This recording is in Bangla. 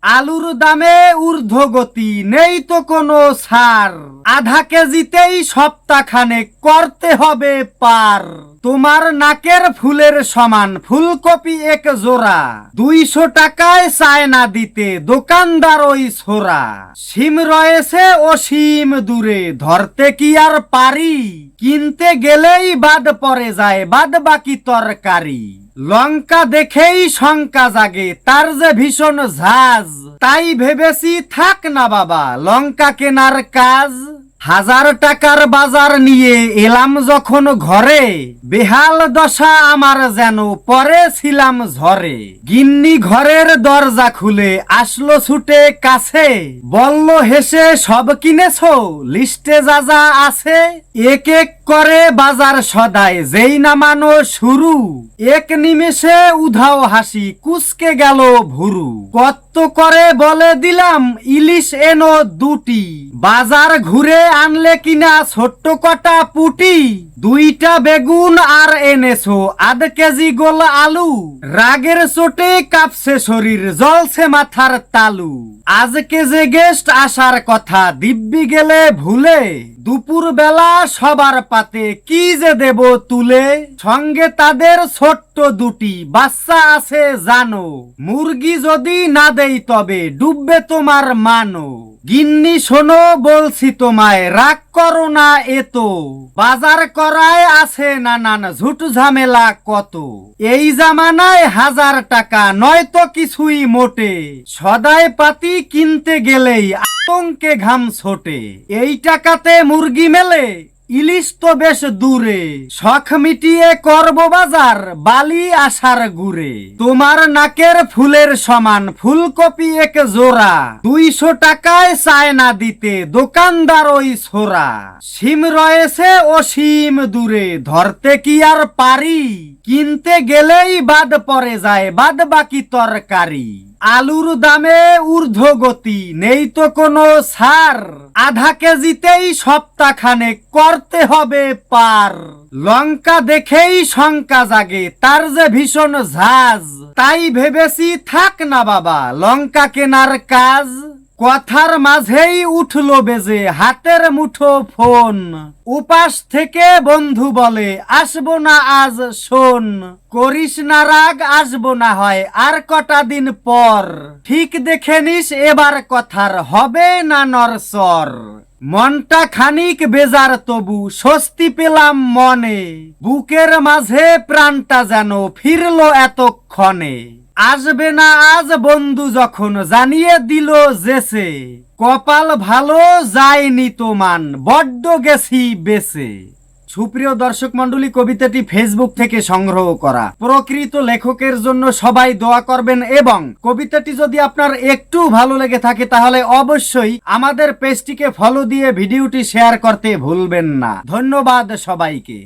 আলুর দামে ঊর্ধ্বগতি, নেই তো কোনো ছাড়। আধা কেজিতেই সপ্তাহখানেক করতে হবে পার। তোমার নাকের ফুলের সমান ফুলকপি এক জোড়া, 200 টাকায় চায় না দিতে দোকানদার ওই ছোরা। সিম রয়েছে অসীম দূরে, ধরতে কি আর পারি? কিনতে গেলেই বাদ পড়ে যায় বাদ বাকি তরকারি। লঙ্কা দেখেই শঙ্কা জাগে, তার যে ভীষণ ঝাঁজ। তাই ভেবেছি থাক না বাবা লঙ্কা কেনার কাজ। 1000 টাকার বাজার নিয়ে এলাম যখন ঘরে, বেহাল দশা আমার যেন পড়েছিলাম ঝড়ে। গিন্নি ঘরের দরজা খুলে আসলো ছুটে কাছে, বলল হেসে সব কিনেছো লিস্টে যা যা আছে। এক এক করে বাজার সদায় যেই নামানো শুরু, এক নিমেষে উধাও হাসি কুচকে গেল ভুরু। কত করে বলে দিলাম ইলিশ এনো 2টি, বাজার ঘুরে আনলে কিনা ছোট্ট কটা পুটি। 2টা বেগুন আর এনেছো আধ কেজি গোল আলু, রাগের চোটে কাঁপছে শরীর জ্বলছে মাথার তালু। আজকে যে গেস্ট আসার কথা দিব্যি গেলে ভুলে, দুপুর বেলা সবার পাতে কি যে দেব তুলে। সঙ্গে তাদের ছোট্ট 2টি বাচ্চা আছে জানো, মুরগি যদি না দেই তবে ডুববে তোমার মানো। গিন্নি শোনো বলছি তোমায় রাগ করো না এতো, বাজার করায় আছে নানান ঝুট ঝামেলা কত। এই জামানায় 1000 টাকা নয় তো কিছুই মোটে, সদাই পাতি কিনতে গেলেই আতঙ্কে ঘাম ছোটে। এই টাকাতে মুরগি মেলে ইলিশ তো বেশ দূরে, শখ মিটিয়ে করব বাজার বালি আসার গুড়ে। তোমার নাকের ফুলের সমান ফুলকপি এক জোড়া, 200 টাকায় চায় না দিতে দোকানদার ওই ছোরা। সিম রয়েছে অসীম দূরে, ধরতে কি আর পারি? কিনতে গেলেই বাদ পড়ে যায় বাদ বাকি তরকারি। আলুর দামে ঊর্ধ্বগতি, নেই তো কোনো ছাড়। আধা কেজিতেই সপ্তাহখানেক করতে হবে পার। লঙ্কা দেখেই শঙ্কা জাগে, তার যে ভীষণ ঝাঁজ। তাই ভেবেছি থাক না বাবা লঙ্কা কেনার কাজ। কথার মাঝেই উঠলো বেজে হাতের মুঠো ফোন, উপাস থেকে বন্ধু বলে আসবো না আজ শোন। করিস না রাগ আসবো না হয় আর কটা দিন পর, ঠিক দেখে নিস এবার কথার হবে না নরসর। মনটা খানিক বেজার তবু স্বস্তি পেলাম মনে, বুকের মাঝে প্রাণটা যেন ফিরলো এতক্ষণে। আসবে না আজ বন্ধু যখন জানিয়ে দিল যেছে, কপাল ভালো যায়নি তোমান বড্ড গেছি বেছে। সুপ্রিয় দর্শক মন্ডলী, কবিতাটি ফেসবুক থেকে সংগ্রহ করা। প্রকৃত লেখকের জন্য সবাই দোয়া করবেন এবং কবিতাটি যদি আপনার একটু ভালো লেগে থাকে তাহলে অবশ্যই আমাদের পেজটিকে ফলো দিয়ে ভিডিওটি শেয়ার করতে ভুলবেন না। ধন্যবাদ সবাইকে।